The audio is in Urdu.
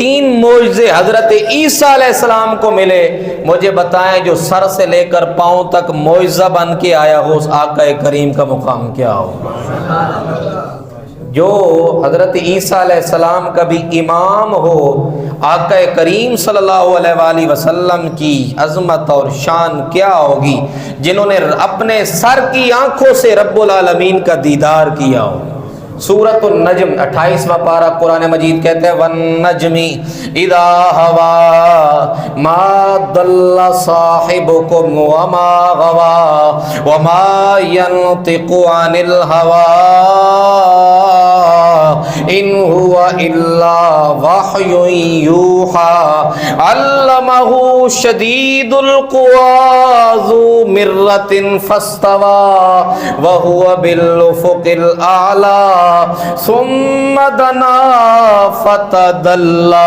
3 معجزے حضرت عیسیٰ علیہ السلام کو ملے، مجھے بتائیں جو سر سے لے کر پاؤں تک معجزہ بن کے آیا ہو، اس آقا کریم کا مقام کیا ہوگا؟ جو حضرت عیسیٰ علیہ السلام کا بھی امام ہو، آقا کریم صلی اللہ علیہ وآلہ وسلم کی عظمت اور شان کیا ہوگی، جنہوں نے اپنے سر کی آنکھوں سے رب العالمین کا دیدار کیا ہو۔ سورۃ النجم 28واں پارہ قرآن مجید کہتے ہیں وَالنَّجْمِ اِذَا هَوَىٰ مَا ضَلَّ صَاحِبُكُمْ وَمَا غَوَىٰ وَمَا يَنطِقُ عَنِ الْهَوَىٰ إِنْ هُوَ إِلَّا وَحْيٌ يُوحَىٰ عَلَّمَهُ شَدِيدُ الْقُوَىٰ ذُو مِرَّةٍ فَاسْتَوَىٰ وَهُوَ بِالْأُفُقِ الْأَعْلَىٰ ثم دنا فتدلى